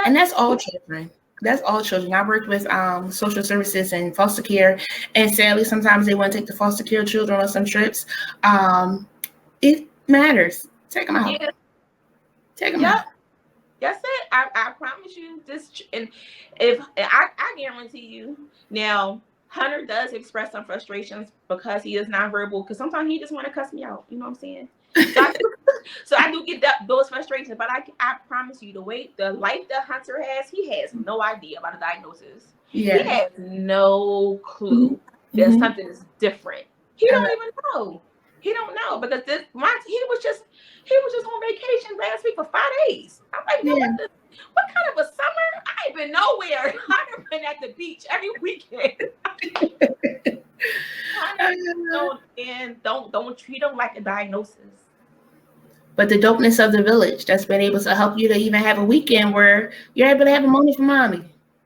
And that's all children. That's all children. I worked with social services and foster care, and sadly, sometimes they want to take the foster care children on some trips. It matters. Take them out. Yeah. Take them out. That's it. I promise you this. And if I guarantee you now, Hunter does express some frustrations because he is nonverbal. Because sometimes he just want to cuss me out. You know what I'm saying? So I do get those frustrations. But I promise you, the life that Hunter has, he has no idea about a diagnosis. Yeah. He has no clue that something is different. He don't even know. He don't know, because he was just on vacation last week for 5 days. I'm like, what kind of a summer? I ain't been nowhere. I've been at the beach every weekend. Don't treat them like a diagnosis. But the dopeness of the village that's been able to help you to even have a weekend where you're able to have a moment for mommy.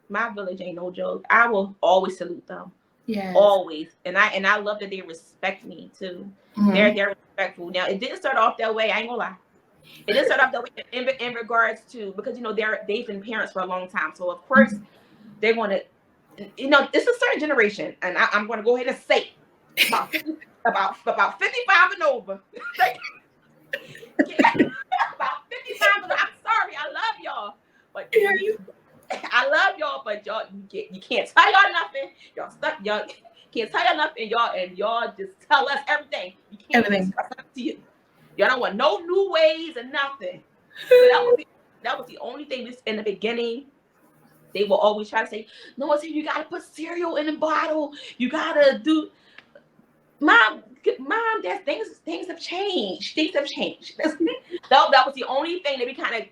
my village ain't no joke. I will always salute them. Yes. Always. And I love that they respect me too. Mm-hmm. They're respectful. Now it didn't start off that way, I ain't gonna lie. It didn't start off that way in regards to, because they've been parents for a long time. So of course they want to, it's a certain generation, and I'm gonna go ahead and say about 55 and over. About 55 and over. I'm sorry, I love y'all. But I love y'all, but y'all, you can't tell y'all nothing. Y'all stuck. Y'all can't tell y'all nothing. Y'all just tell us everything. You can't everything to you. Y'all don't want no new ways and nothing. So that was the only thing. This in the beginning, they will always try to say, "No, it's here. You gotta put cereal in the bottle. You gotta do." Mom, that things have changed. Things have changed. That was the only thing that we kind of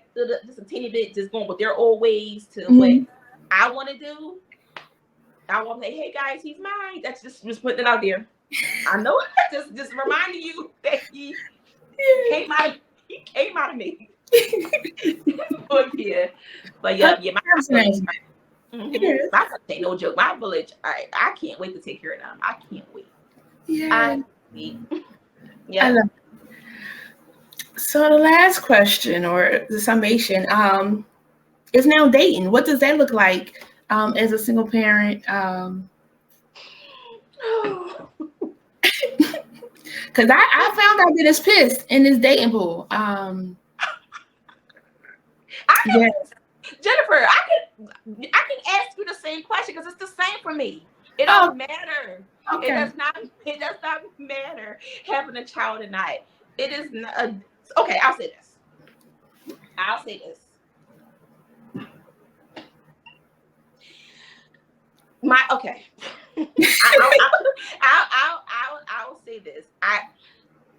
just a teeny bit just going with their old ways to what I want to do. I want to say, hey guys, he's mine. That's just putting it out there. I know, just reminding you that he came out of me. But yeah, my village. My ain't no joke. My village, I can't wait to take care of them. I can't wait. Yeah. I love it. So the last question, or the summation, is now dating. What does that look like as a single parent? Because I found out that it's pissed in this dating pool. Jennifer, I can ask you the same question because it's the same for me. It don't matter. Okay. It does not matter having a child or not. It is not. Okay, I'll say this. I'll say this.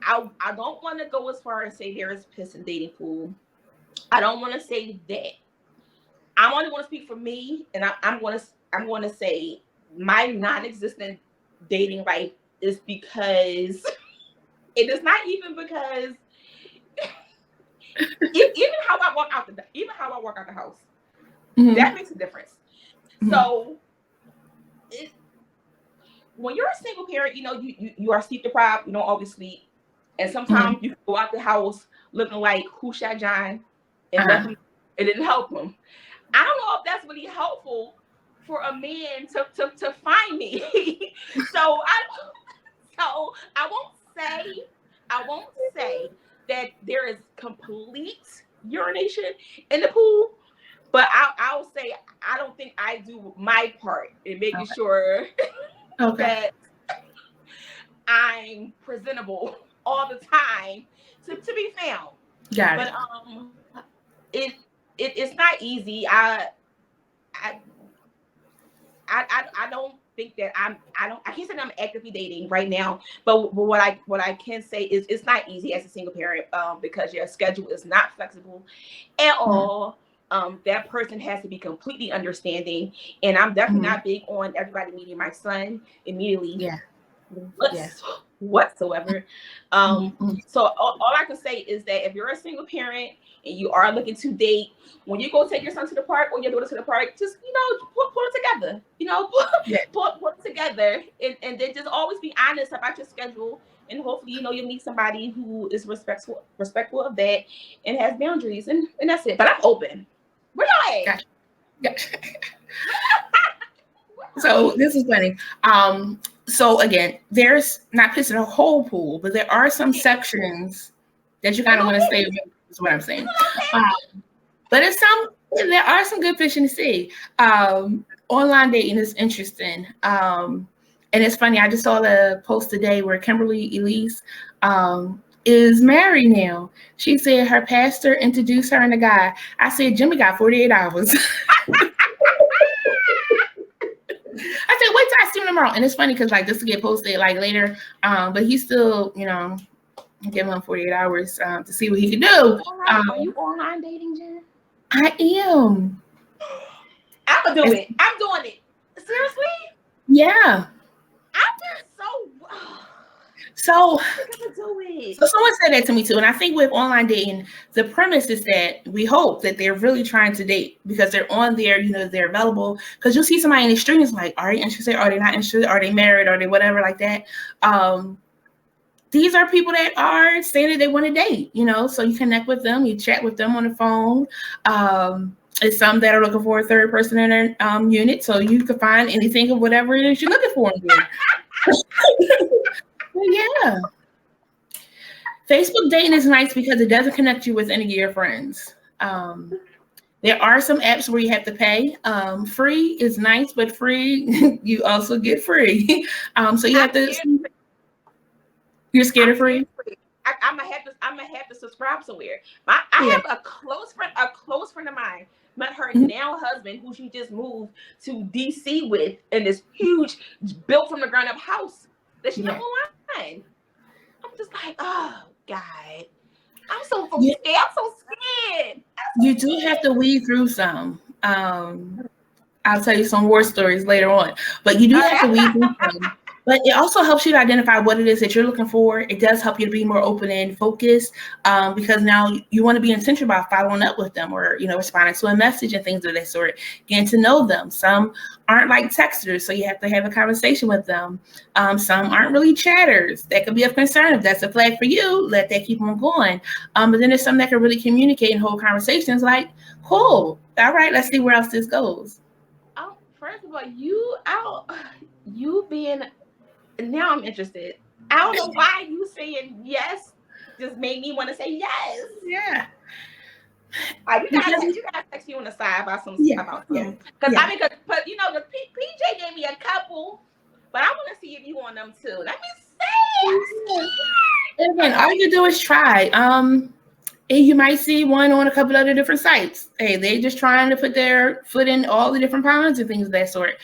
I don't want to go as far as say there is piss in dating pool. I don't want to say that. I only want to speak for me, and I'm going to say my non-existent dating life is because it is not even because even how I walk out the house, that makes a difference. So when you're a single parent, you are sleep deprived. You don't always sleep, and sometimes you go out the house looking like who shot John, and it didn't help him. I don't know if that's really helpful for a man to find me. So I won't say that there is complete urination in the pool, but I'll say I don't think I do my part in making sure that I'm presentable all the time to be found. Got it. But it's not easy. I don't think that I can't say that I'm actively dating right now, but what I can say is it's not easy as a single parent because your schedule is not flexible at all. That person has to be completely understanding, and I'm definitely not big on everybody meeting my son immediately. Yeah. Whatsoever. So all I can say is that if you're a single parent and you are looking to date, when you go take your son to the park or your daughter to the park, just pull it together. Pull it together, and then just always be honest about your schedule, and hopefully you'll meet somebody who is respectful of that and has boundaries, and that's it. But I'm open. Where y'all at? Gotcha. So this is funny. So again, there's not piss in a whole pool, but there are some sections that you kind of want to stay with, is what I'm saying. But there are some good fish in the sea. Online dating is interesting. And it's funny, I just saw the post today where Kimberly Elise is married now. She said her pastor introduced her and a guy. I said, Jimmy got 48 hours. I said, wait till I see him tomorrow. And it's funny because this will get posted later. But he's still, giving him 48 hours to see what he can do. Are you online dating, Jen? I am. I'm gonna do it. I'm doing it. Seriously? Yeah. I've been so. So do it. So someone said that to me too, and I think with online dating, the premise is that we hope that they're really trying to date because they're on there, they're available. Because you'll see somebody in the street, and it's like, are they interested? Are they not interested? Are they married? Are they whatever like that? These are people that are saying that they want to date, so you connect with them, you chat with them on the phone. It's some that are looking for a third person in their unit, so you can find anything of whatever it is you're looking for in there. Yeah. Facebook dating is nice because it doesn't connect you with any of your friends. There are some apps where you have to pay. Free is nice, but free, you also get free. So you have to. You're scared of free? I'm gonna have to subscribe somewhere. I have a close friend of mine met her now husband, who she just moved to DC with, in this huge, built from the ground up house that she met online. I'm just like, oh God, I'm so scared. I'm so scared. You do have to weed through some. I'll tell you some war stories later on, but you do have to weed through some. But it also helps you to identify what it is that you're looking for. It does help you to be more open and focused, because now you want to be intentional about following up with them, or responding to a message and things of that sort, getting to know them. Some aren't like texters, so you have to have a conversation with them. Some aren't really chatters. That could be of concern. If that's a flag for you, let that keep on going. But then there's some that can really communicate and hold conversations like, cool, all right, let's see where else this goes. First of all, you being, now I'm interested. I don't know why you saying yes just made me want to say yes. Yeah. You gotta text me on the side about some. Because but the PJ gave me a couple, but I want to see if you want them too. Let me see. Again, all you do is try. And you might see one on a couple other different sites. Hey, they're just trying to put their foot in all the different ponds and things of that sort.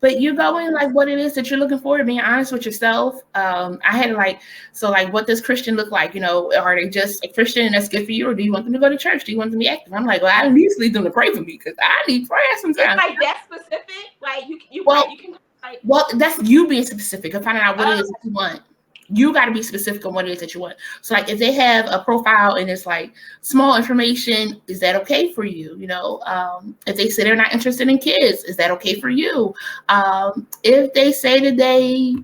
But you go in like what it is that you're looking for, being honest with yourself. I had what does Christian look like? Are they just a Christian and that's good for you, or do you want them to go to church? Do you want them to be active? I'm like, well, I need to lead them to pray for me because I need prayer sometimes. It's like that specific, like you can. Well, that's you being specific and finding out what it is that you want. You got to be specific on what it is that you want. So like if they have a profile and it's like small information, is that okay for you? If they say they're not interested in kids, is that okay for you? If they say that they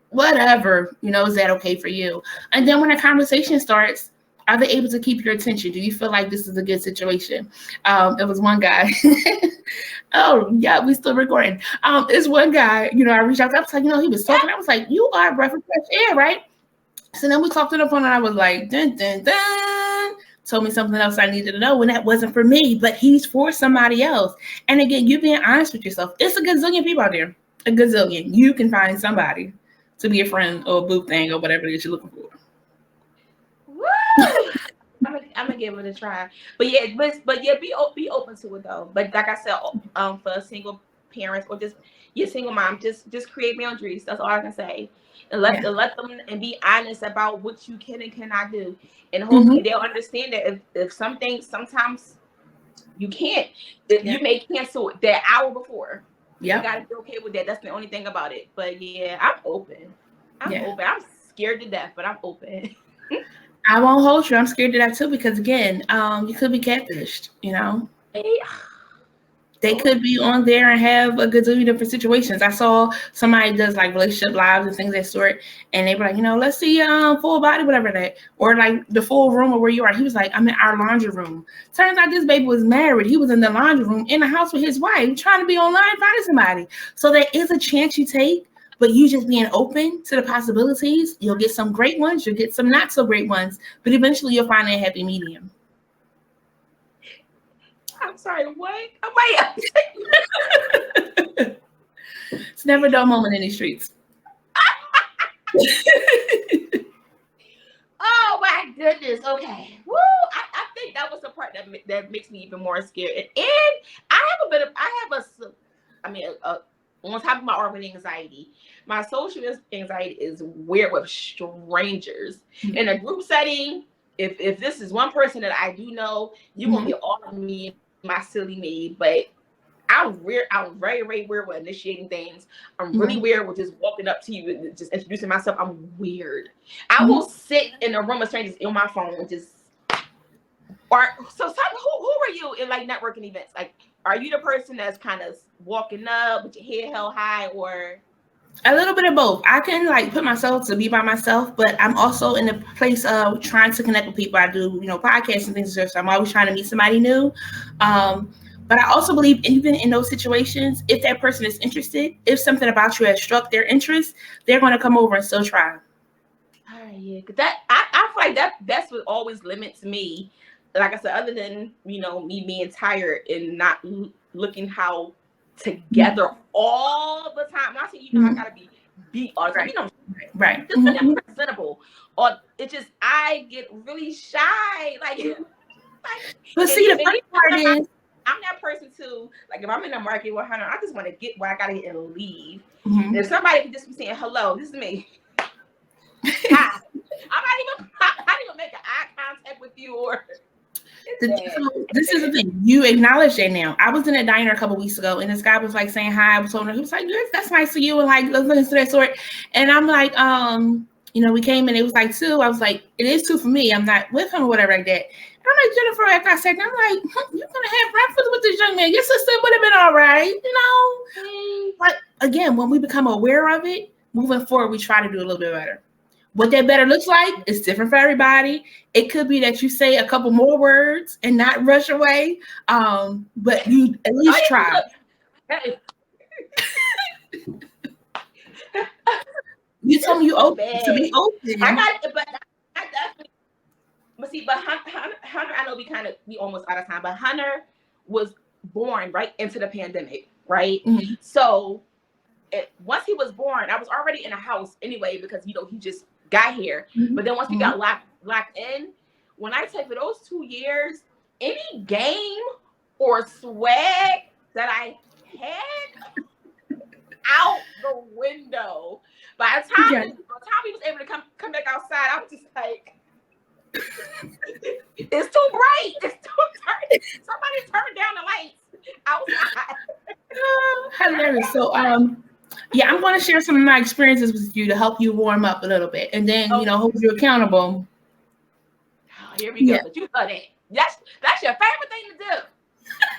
whatever, is that okay for you? And then when a conversation starts, are they able to keep your attention? Do you feel like this is a good situation? It was one guy. Oh yeah, we still recording. It's one guy, I reached out to him, I was like, he was talking. I was like, you are breath of fresh air, right? So then we talked on the phone and I was like, dun, dun, dun. Told me something else I needed to know, and that wasn't for me, but he's for somebody else. And again, you being honest with yourself. It's a gazillion people out there. A gazillion. You can find somebody to be a friend or a boo thing or whatever it is you're looking for. Woo! I'm gonna give it a try, but be open to it though. But like I said, for single parents or just your single mom, just create boundaries. That's all I can say, and let them and be honest about what you can and cannot do, and hopefully they'll understand that if something sometimes you can't, you may cancel that hour before. You gotta be okay with that. That's the only thing about it. But yeah, I'm open. I'm open. I'm scared to death, but I'm open. I won't hold you. I'm scared to death too because again, you could be catfished. They could be on there and have a gazillion different situations. I saw somebody does like relationship lives and things of that sort, and they were like, let's see full body, whatever that, or like the full room of where you are. He was like, I'm in our laundry room. Turns out this baby was married. He was in the laundry room in the house with his wife, trying to be online finding somebody. So there is a chance you take. But you just being open to the possibilities, you'll get some great ones, you'll get some not so great ones, but eventually you'll find a happy medium. I'm sorry, what? It's never a dull moment in these streets. Oh my goodness. Okay. Woo! I think that was the part that makes me even more scared. And on top of my urban anxiety, my social anxiety is weird with strangers. In a group setting, if this is one person that I do know, you're going to be all of me, my silly me. But I'm weird. I'm very, very weird with initiating things. I'm really weird with just walking up to you and just introducing myself. I'm weird. I will sit in a room of strangers on my phone and just. Or so, who are you in like networking events? Like, are you the person that's kind of walking up with your head held high, or a little bit of both? I can like put myself to be by myself, but I'm also in the place of trying to connect with people. I do, podcasts and things. So I'm always trying to meet somebody new. But I also believe even in those situations, if that person is interested, if something about you has struck their interest, they're going to come over and still try. Yeah, that I feel like that's what always limits me. Like I said, other than me being tired and not looking how together all the time. Not saying I gotta be beat all the time. Right. Just looking presentable. Or it just I get really shy. But see, the funny part is I'm that person too. Like if I'm in the market with Hunter, I just want to get what I gotta get and leave. And if somebody could just be saying hello, this is me. Hi. I'm not even making eye contact with you or. This is the thing. You acknowledge that now. I was in a diner a couple weeks ago, and this guy was like saying hi. I was told him, he was like, "Yes, that's nice of you," and like looking to that sort. And I'm like, we came in. It was like 2. I was like, it is 2 for me. I'm not with him or whatever like that. And I'm like, Jennifer, after I said that, I'm like, you're gonna have breakfast with this young man. Your sister would have been all right, But again, when we become aware of it, moving forward, we try to do a little bit better. What that better looks like is different for everybody. It could be that you say a couple more words and not rush away, but you at least try. You told me you open to be open. I got it, but I definitely. But see, Hunter, I know we almost out of time, but Hunter was born right into the pandemic, right? Mm-hmm. So once he was born, I was already in a house anyway because he just got here. Mm-hmm. But then once we got locked in, when I take for those 2 years, any game or swag that I had out the window. By the time he was able to come back outside, I was just like, it's too bright. It's too dark. Somebody turn down the lights outside. Hilarious. So I'm going to share some of my experiences with you to help you warm up a little bit, and then hold you accountable. Oh, here we go. But you love that. That's your favorite thing to do.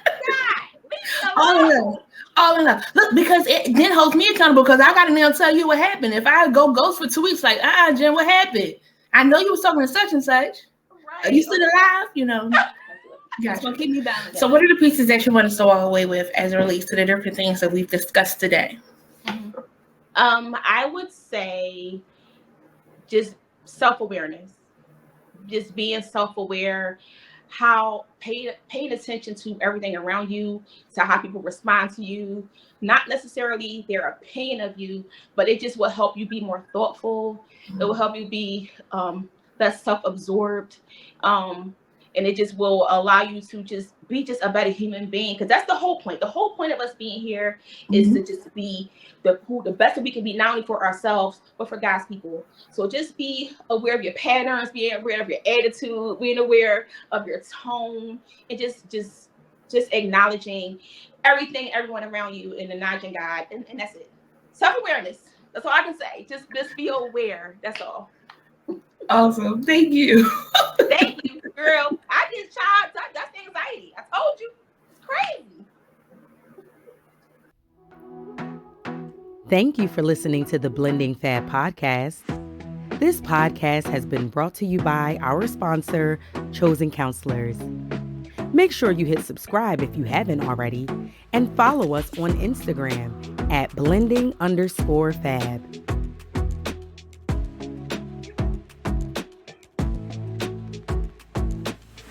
God, leave me alone. All in love. Look, because it then holds me accountable because I got to now tell you what happened. If I go ghost for 2 weeks, like, Jen, what happened? I know you was talking to such and such. Right. Are you still alive? Gotcha. So keep me balanced. So what are the pieces that you want us to walk away with as it relates to the different things that we've discussed today? I would say just self-awareness, just being self-aware, how paying attention to everything around you, to how people respond to you, not necessarily their opinion of you, but it just will help you be more thoughtful. It will help you be less self-absorbed. And it just will allow you to just be just a better human being. Because that's the whole point. The whole point of us being here is to just be the best that we can be, not only for ourselves, but for God's people. So just be aware of your patterns, be aware of your attitude, being aware of your tone, and just acknowledging everyone around you and acknowledging God. And that's it. Self-awareness. That's all I can say. Just be aware. That's all. Awesome. Thank you. Thank you, girl. I just tried. That's anxiety. I told you. It's crazy. Thank you for listening to the Blending Fab podcast. This podcast has been brought to you by our sponsor, Chosen Counselors. Make sure you hit subscribe if you haven't already, and follow us on Instagram at blending_fab.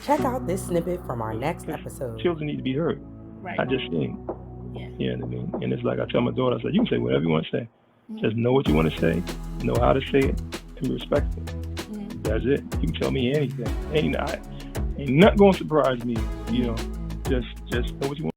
Check out this snippet from our next episode. Children need to be heard. Right. I just think. Yeah. You know what I mean? And it's like I tell my daughter, I said, you can say whatever you want to say. Just know what you want to say, know how to say it, and be respectful. That's it. You can tell me anything. Ain't not going to surprise me. Just know what you want.